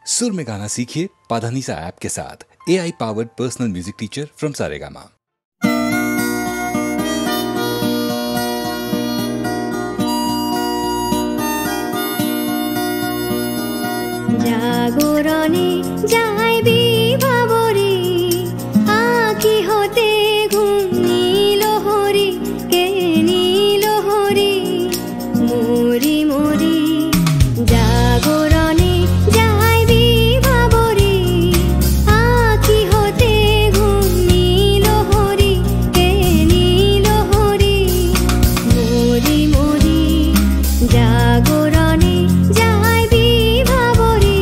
सुर में गाना सीखिए पाधानीसा ऐप के साथ। AI powered personal music teacher from Saregama. জাগরণে যাইবি ভাবরে আঁখি হতে ঘুম নীল হরি কে নীল হরি মরি মরি জাগরণে যাইবি ভাবরে আঁখি হতে ঘুম নীল হরি কে নীল হরি মরি মরি জাগরণে যাইবি ভাবরে।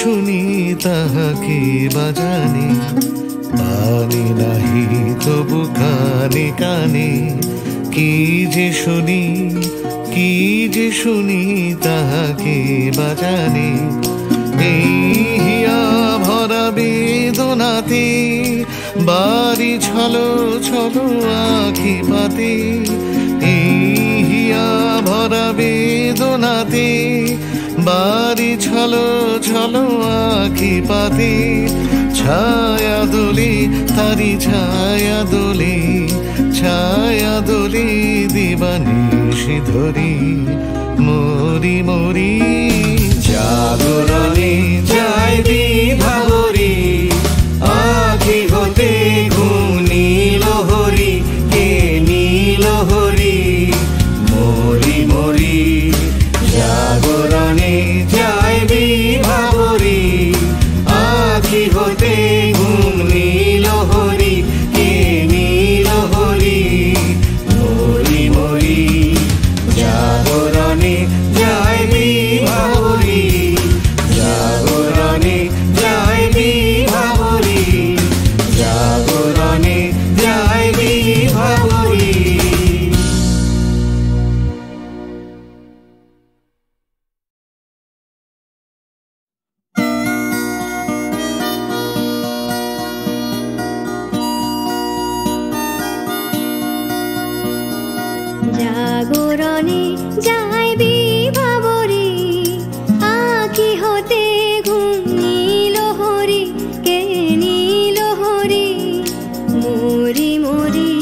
শুনি তাহাকে বাজানে পানি নাহি তবু কানে কানে কি যে শুনি তাহাকে বাজানে এই হিয়া ভরা বেদনাতে বাড়ি ছলো ছলো আঁখি পাতে এই হিয়া ভরা বেদনাতে বাড়ি ছলো ছলো আঁখি পাতে ছায়া দোলে তারি ছায়া দোলে দিবানিশি ধরি মরি মরি জাগরণে যাইবি ভাবরে আঁখি হতে ঘুম নীল হরি কে নীল হরি মরি মরি জাগরণে যাইবি ভাবরে আঁখি হতে ঘুম নীল হরি কে নীল হরি মরি মরি জাগরণে যাইবি ভাবরে জাগরণে যাইবি ভাবরে জাগরণে যাইবি ভাবরে। জাগরণে যাইবি ভাবরে আঁখি হতে ঘুম নীল হরি কে নীল হরি মরি মরি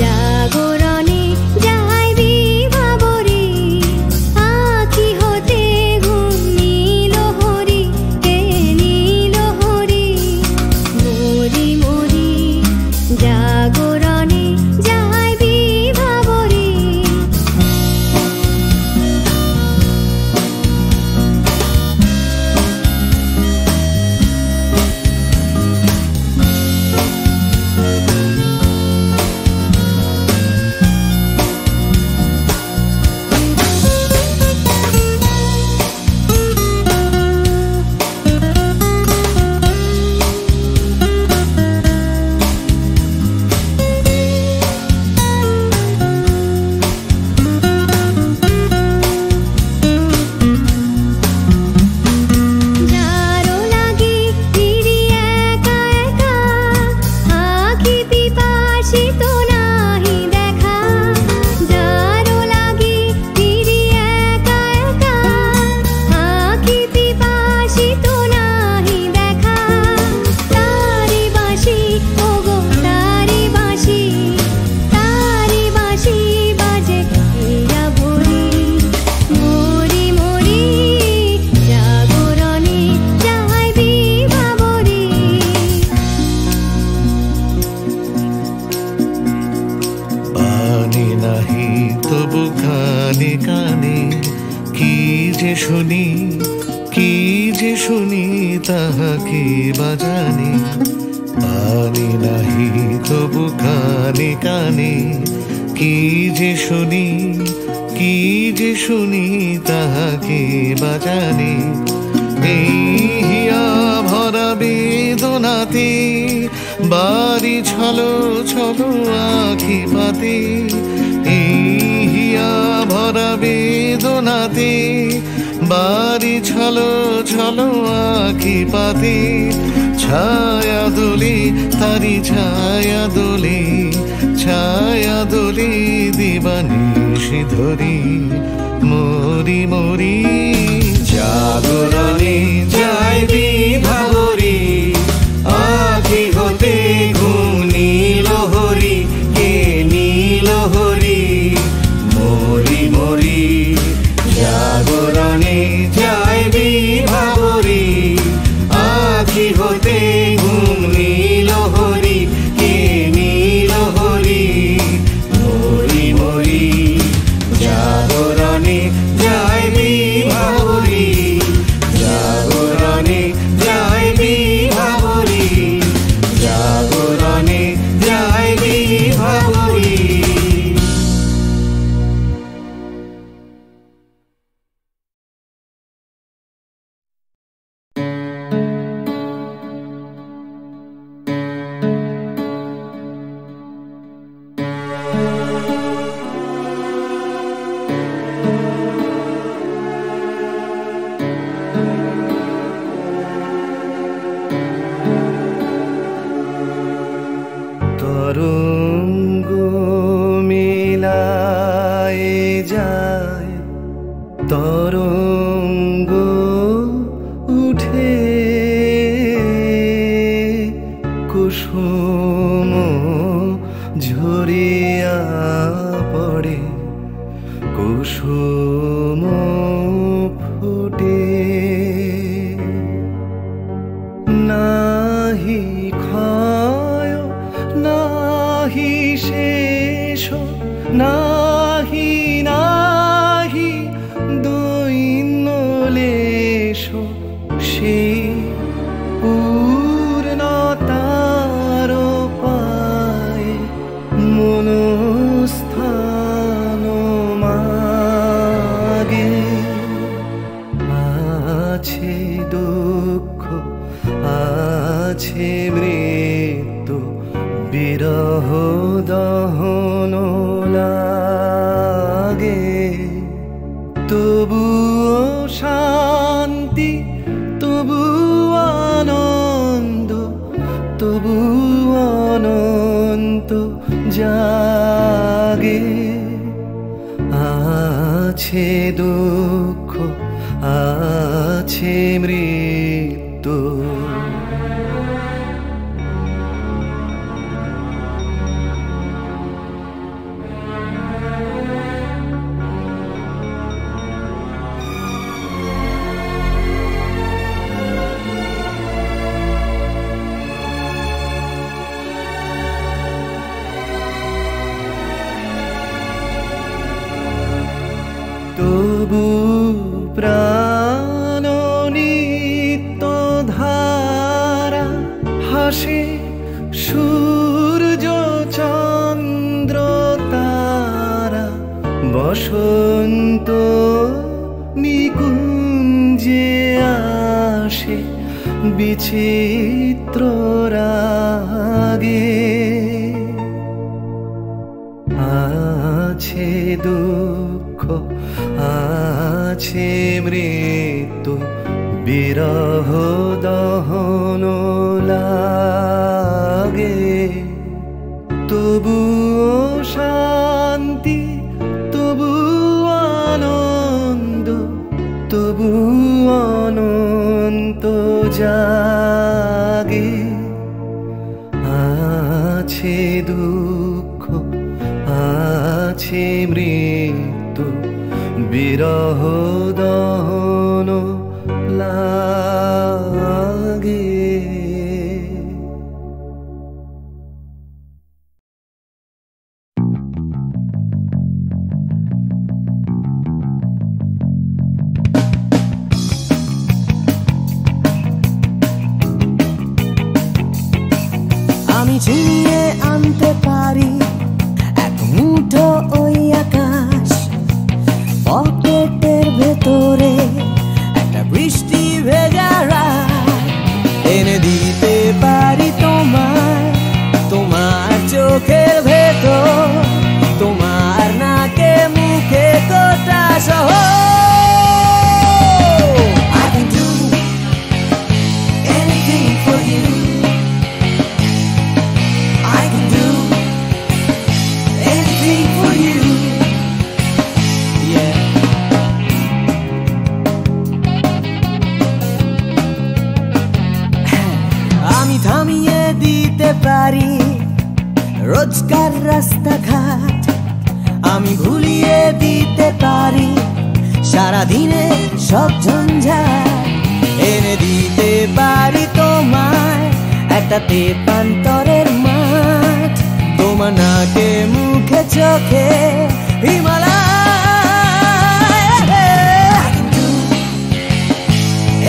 জাগরণে যাইবি ভাবরে আঁখি হতে ঘুম নীল হরি কে নীল হরি মরি মরি জাগরণে যাইবি ভাবরে। তবু কানে কানে কি যে শুনি, কি যে শুনি তাহাকে বাজানে। পানি নাহি তবু কানে কানে কি যে শুনি, কি যে শুনি তাহাকে বাজানে। এই হিয়া ভরা বেদনাতে বাড়ি ছলো ছলো আখি পাতে। এই হিয়া ভরা বেদনাতে বাড়ি ছলো ছলো আখি পাতে। ছায়া দোলে তারি ছায়া দোলে, ছায়া দোলে দিবানিশি ধরি মরি মরি। জাগরণে যায় বিভাবরী, আখি হতে ঘুম নীল হরি, কে নীল হরি মরি মরি। জাগরণে যায় বিভাবরী, আখি হতে ঘুম নীল হরি, কে নীল হরি মরি মরি। জাগরণে যায় বিভাবরী, জাগরণে যায় বিভাবরী, জাগরণে যায় বিভাবরী। তরঙ্গ মেলায় যায়, তরঙ্গ উঠে কুসুম ঝরিয়া পড়ে, কুসুম ফুটে। নাহি ক্ষয় নাহি শেষ, নাহি নাহি দৈন্য লেশ, সেই পূর্ণতার পায় মনস্থান মাগে। আছে দুঃখ আছে মৃত্যু, বিরহ দহন লাগে। তবুও শান্তি, তবু আনন্দ, তবু অনন্ত জাগে। আছে দুঃখ আছে মৃত্যু, তবু প্রাণ নিত্য ধারা হাসে, সূর্য চন্দ্র তারা। বসন্ত নিকুঞ্জে আসে বিচিত্র রাগে। আছে দুঃখ আছে মৃত্যু, বিরহ দহন লাগে। তবুও শান্তি, তবু আনন্দ, তবু অনন্ত জাগে। আছে দুঃখ আছে মৃত্যু, বিরহ দহন লাগে। রোজকার রাস্তাঘাট আমি ভুলিয়ে দিতে পারি, সারাদিনে সব ঝঞ্ঝাট এনে দিতে পারি তোমায় একটা তেপান্তরের মাঠ। তোমার নাকে মুখে চোখে Himalaya.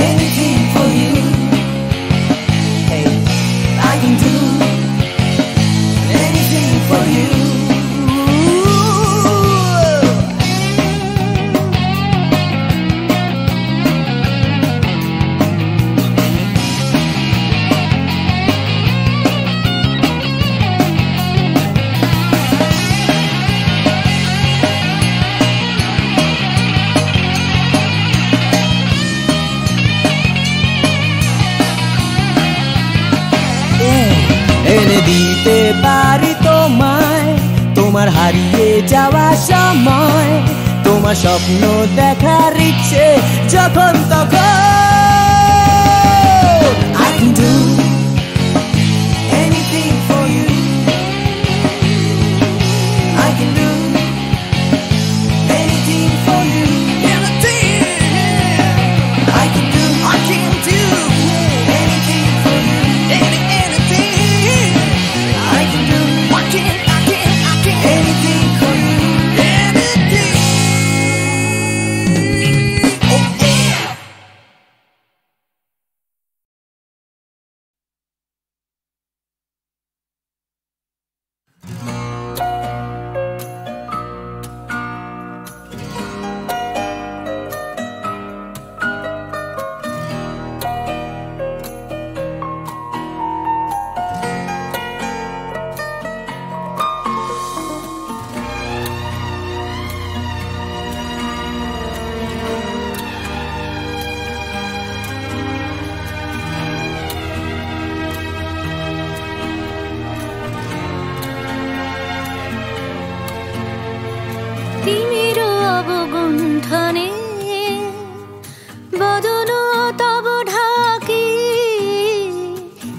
Anything for you, hey, I can do anything for you. এনে দিতে পারি তোমায় তোমার হারিয়ে যাওয়া সময়, তোমার স্বপ্ন দেখার ইচ্ছে যখন তখন। I can do anything for you, I can do anything for you, I can do anything for you, anything I can do, anything for you, anything. Oh yeah. তিমির অবগুণ্ঠনে বদন তব ঢাকি,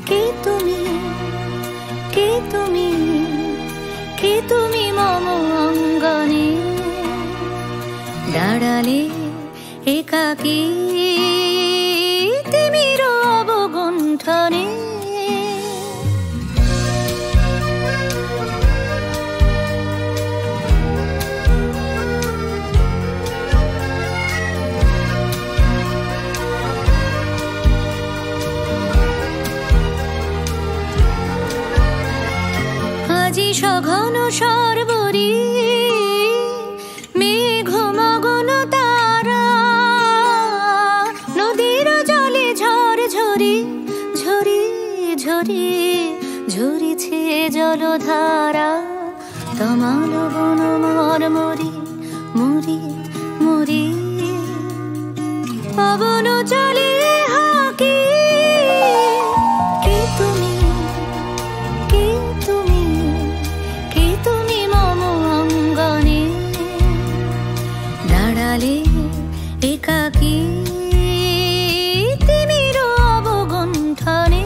কে তুমি, কে তুমি, কে তুমি মম অঙ্গনে দাঁড়ালে একাকী তিমির অবগুণ্ঠনে। আজি সঘন সর্বরী মেঘ মগন তারা, নদীর জলে ঝড় ঝরি ঝরি ঝরি ঝরিছে জলধারা, তমাল বন মর মরি মরি মরি পবন চলে হাকি, কে তুমি, কে তুমি, কে তুমি মম অঙ্গনে দাঁড়ালে একাকী তিমির অবগুণ্ঠনে।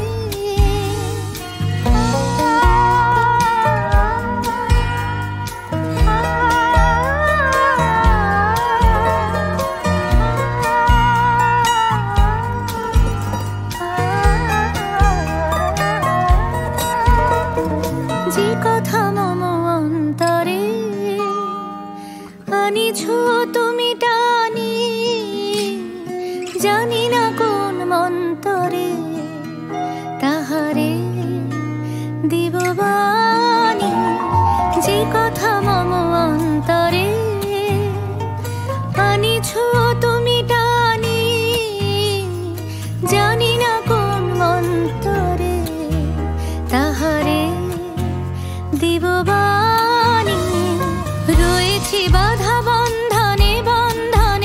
যে কথা মম অন্তরে আনিছ তুমি টানি, জানি না কোন মন্তরে তাহারে দিব বাণী। যে কথা মম অন্তরে আনিছ তুমি টানি, জানি না কোন মন্তরে তাহারে দিব বাণী। রয়েছি বাধা বন্ধনে বন্ধনে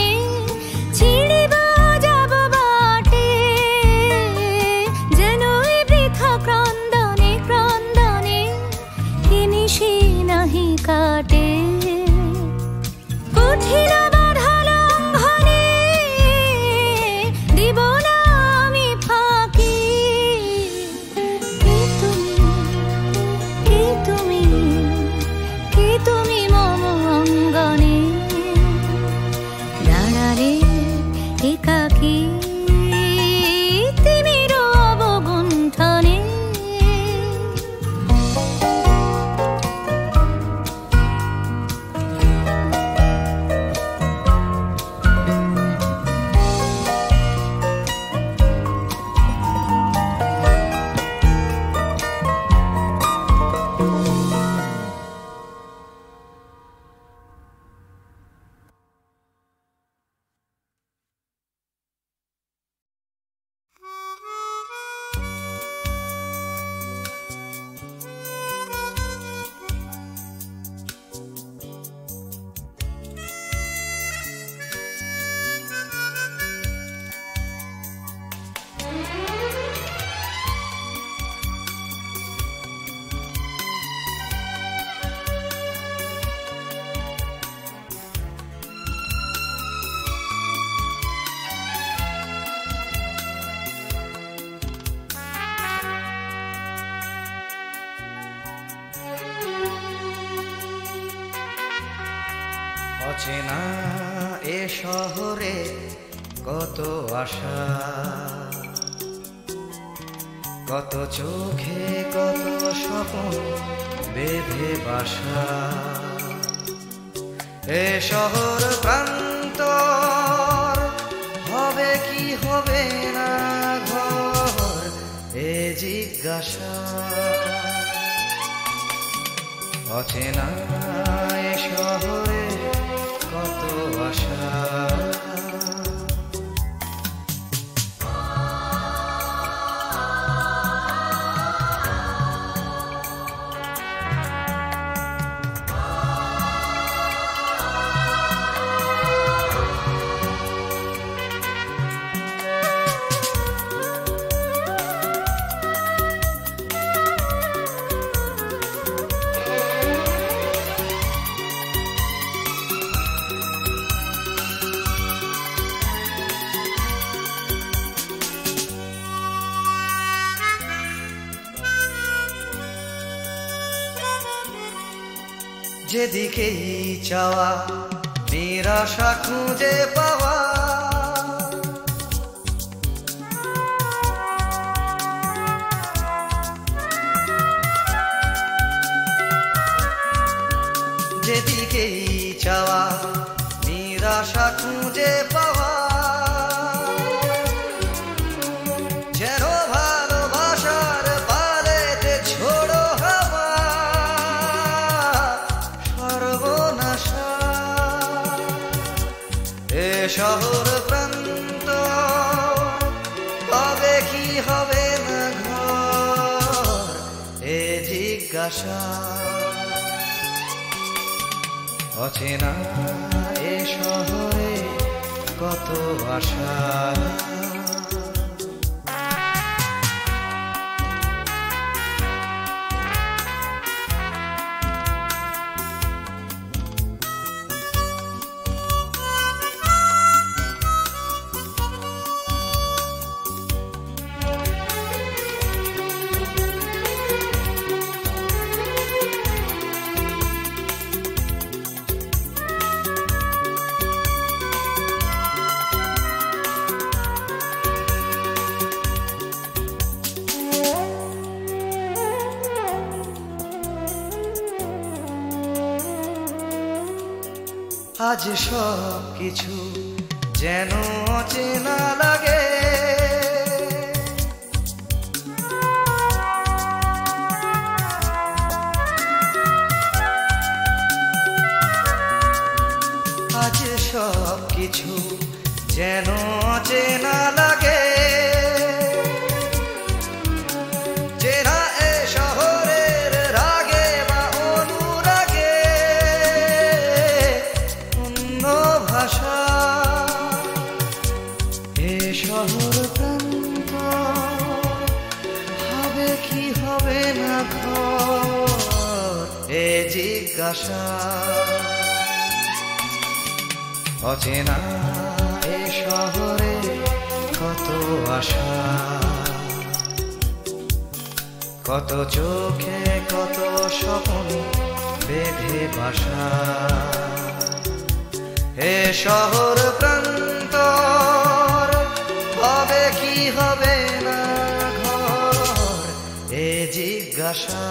অচেনা এ শহরে কত আশা, কত চোখে কত স্বপ্ন বেঁধে বাসা। এ শহর প্রান্তর হবে কি হবে না ঘর, এ জিজ্ঞাসা। অচেনা এ শহরে কত আশা। যেদিকেই চাওয়া নিরাশা খুঁজে পাওয়া, যেদিকেই চাওয়া নিরাশা খুঁজে পাওয়া। যেন ভালোবাসার পালেতে ছোড়ো হাওয়া সর্বনাশা। এ শহর প্রান্ত হবে কি হবে না ঘর, এ জিজ্ঞাসা। অচেনা এ শহরে কত আশা। আজ সব কিছু যেন অচেনা লাগে, আজ সব কিছু যেন অচেনা লাগে। চেনা এ শহরের রাগে বা অনুরাগে অন্য ভাষা। এ শহর প্রান্ত হবে কি হবে না ঘর, এ জিজ্ঞাসা। অচেনা এ শহরে কত আশা, কত চোখে কত স্বপ্ন বেঁধে বাসা। এ শহর প্রান্তর হবে কি হবে না ঘর, এ জিজ্ঞাসা।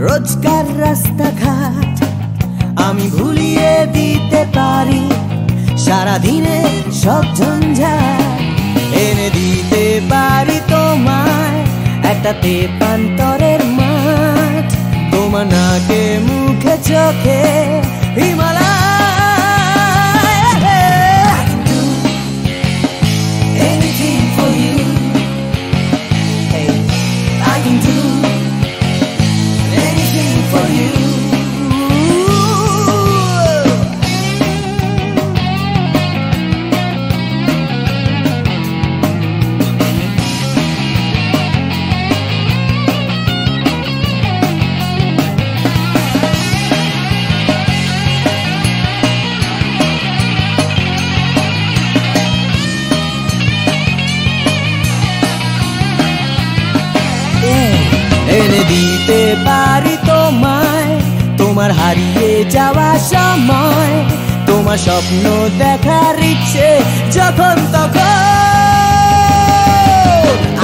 রোজকার রাস্তাঘাট আমি ভুলিয়ে দিতে পারি, সারাদিনে সব ঝঞ্ঝাট এনে দিতে পারি তোমায় একটা তেপান্তরের মাঠ। তোমার নাকে মুখে চোখে Himalaya. I can do anything for you. Hey, I can do anything for you. এনে দিতে পারি তোমায় তোমার হারিয়ে যাওয়া সময়, তোমার স্বপ্ন দেখার ইচ্ছে যখন তখন।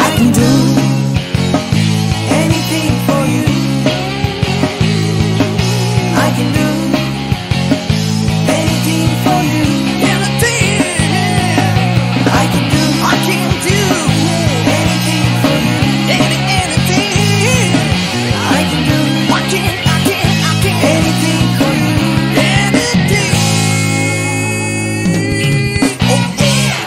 I can do anything for you. I can do anything for you. Anything. I can do anything for you. Anything. I can do anything for you. Anything. Oh yeah.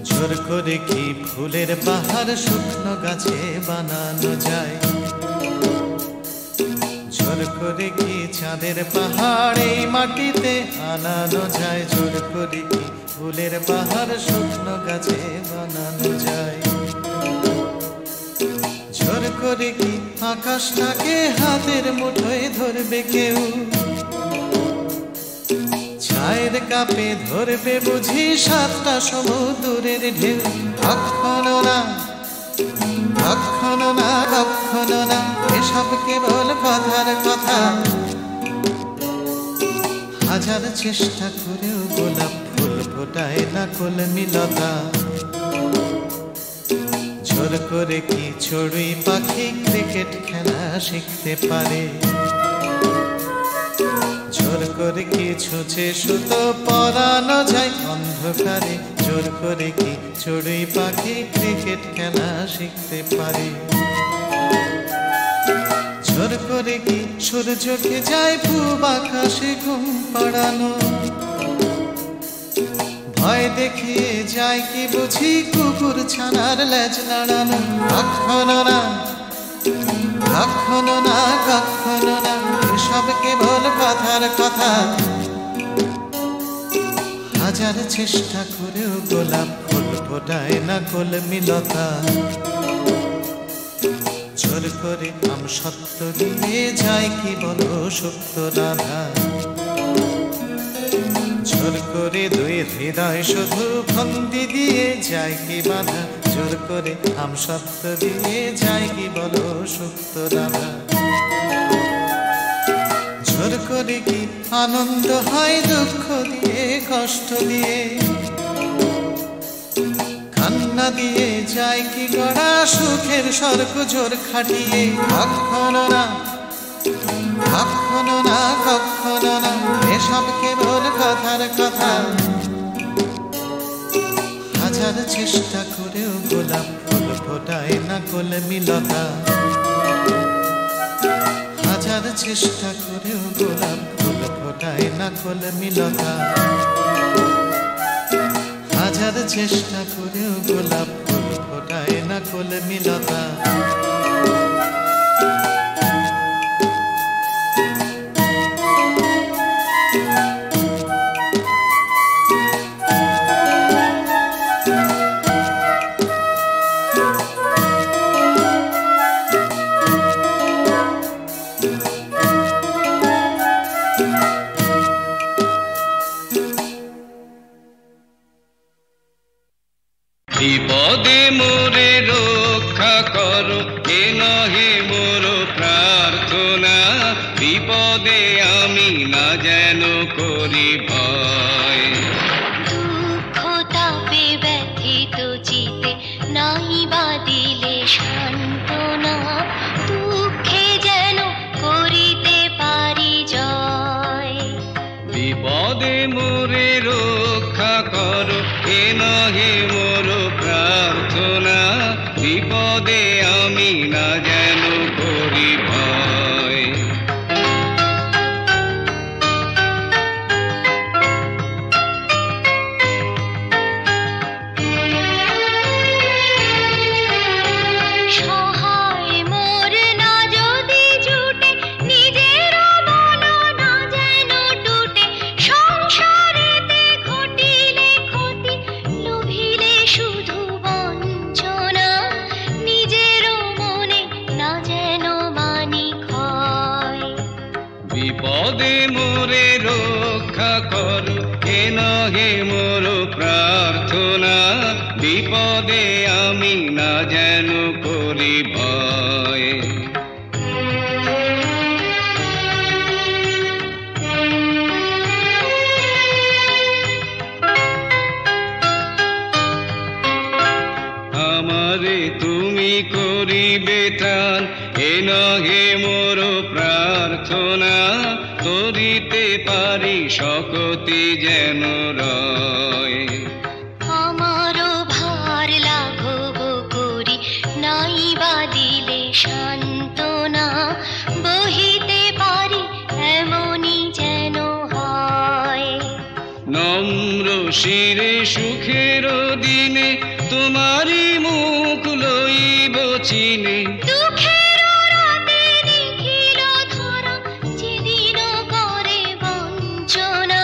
জোর করে কি ফুলের বাহার শুকনো গাছে বানানো যায়? জোর করে কি চাঁদের পাহাড় এই মাটিতে আনানো যায়? জোর করে কি ফুলের বাহার শুকনো গাছে বানানো যায়? জোর করে কি আকাশটাকে হাতের মুঠোয় ধরবে কেউ? ছায়ের কাপে ধরবে বুঝি সাতটা সমুদ্রের ঢেউ? কখনো না, কখনো না, কখনো না, এসব কেবল কথার কথা। হাজার চেষ্টা করেও গোলাপ ফুল ফোটায় না কলমিলতা। জোর করে কি চড়ুই পাখি ক্রিকেট খেলা শিখতে পারে? জোর করে কি ছুঁচে সুতো পরানো যায় অন্ধকারে? জোর করে কি চড়ুই পাখি ক্রিকেট খেলা শিখতে পারে? জোর করে কি সূর্যকে যায় পূব আকাশে ঘুম পাড়ানো? ভয় দেখিয়ে যায় কি বুঝি কুকুর ছানার লেজ নাড়ানো? কখনো না, কখনো না, কখনো না, এসব কেবল কথার কথা। হাজার চেষ্টা করেও গোলাপ ফুল ফোটায় না কলমিলতা। জোর করে আম সত্য দিয়ে যায় কি বলো সত্য রাধা? জোর করে দুই হৃদয় শুধু ফন্দি দিয়ে যায় কি বাধা? জোর করে আম সত্য দিয়ে যায় কি বলো সত্য রাধা? জোর করে কি আনন্দ হয় দুঃখ দিয়ে কষ্ট দিয়ে? কান্না দিয়ে যায় কি গড়া সুখের স্বর্গ জোর খাটিয়ে? কখনো না, কখনো না, কখনো না, এসব কেবল কথার কথা। হাজার চেষ্টা করেও গোলাপ ফুল ফোটায় না কলমিলতা। হাজার চেষ্টা করেও গোলাপ ফুল ফোটায় না কলমিলতা। হাজার চেষ্টা করেও গোলাপ ফুল ফোটায় না কলমিলতা। বিপদে মোরে রক্ষা করো, এ নহে মোর প্রার্থনা। বিপদে আমি না যেন করি ভয়। এ নহে মোর প্রার্থনা, বিপদে আমি না যেন করি ভয়। সহায় মোর না যদি জুটে, নিজের মন না যেন টুটে, সংসারেতে ঘটিলে ক্ষতি, লোভিলে শুধু বঞ্চনা, নিজের মনে না যেন মানি ক্ষয়। বিপদে মোরে রক্ষা কর, এ নহে মোর প্রার্থনা, বিপদে আমি না যেন করি ভয়। আমারে তুমি করিবে ত্রাণ, এ নহে মোর প্রার্থনা, করিতে পারি শকতি যেন রয়। আমারও ভার লাঘব করি, নাই বা দিলে সান্ত্বনা, বহিতে পারি এমনই যেন হয়। নম্র শিরে সুখের দিনে, তোমারই মুখ লইব চিনে, দুঃখের রাতে নিখিল ধরা, যেদিন করে বঞ্চনা,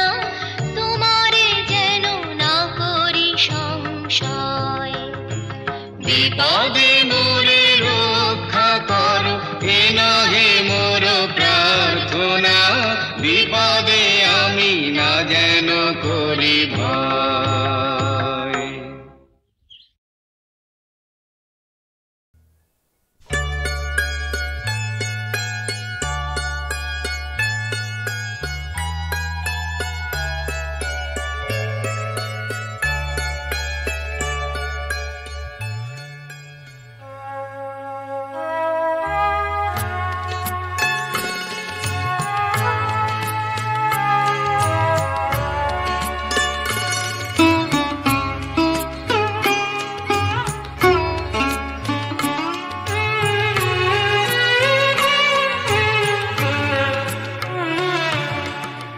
তোমারে যেন না করি সংশয়। বিপদে মোরে রক্ষা কর, এ নহে মোর প্রার্থনা, বিপদে আমি না যেন করি ভয়।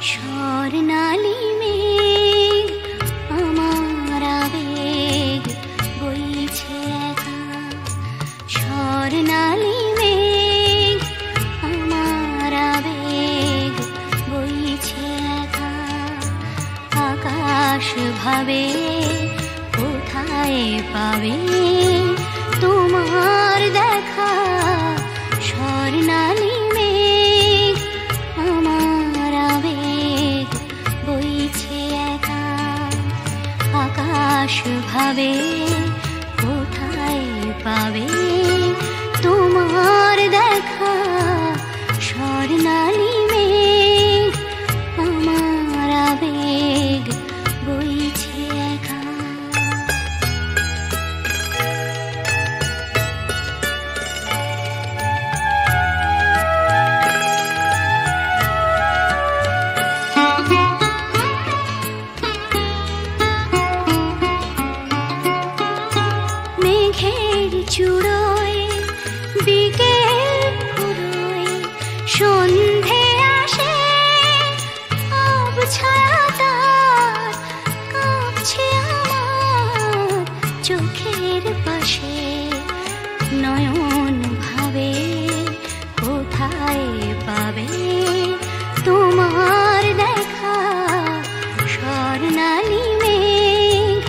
স্বর্ণালী মেঘ আমার আবেগ বইছে একা, স্বর্ণালী মেঘ আমার আবেগ বইছে একা, আকাশ ভাবে কোথায় পাবে তোমার দেখা, স্বর্ণালী মেঘ আমার আবেগ বইছে একা, আকাশ ভাবে কোথায় পাবে তোমার দেখা, স্বর্ণালী মেঘ আমার আবেগ বইছে একা। মেঘের চূড়োয় বিকেল ফুরোয়, সন্ধে আসে আবছায়া তার, কাঁপছে আমার চোখের পাশে, নয়ন ভাবে কোথায় পাবে তোমার দেখা, স্বর্ণালী মেঘ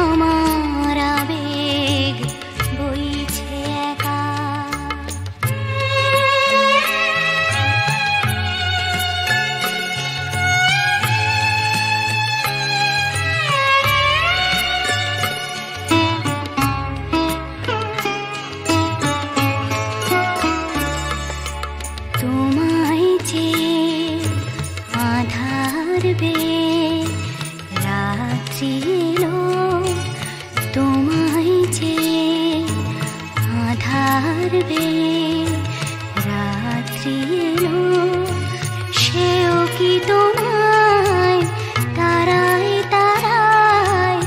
আমার আবেগ বইছে একা। তোমায় যে আধার বে রাত্রি এলো, তোমায় যে আধার বে রাত্রি এলো, সেও কি তোমায় তারায় তারায়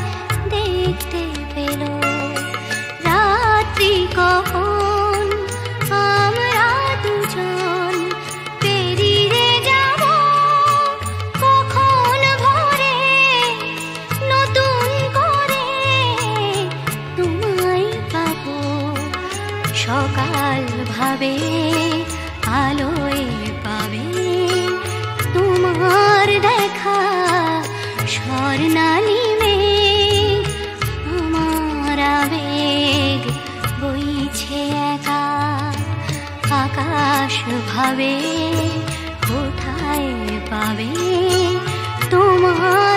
স্বর্ণালী মেঘ আমার আবেগ বইছে একা আকাশ ভাবে কোথায় পাবে তোমার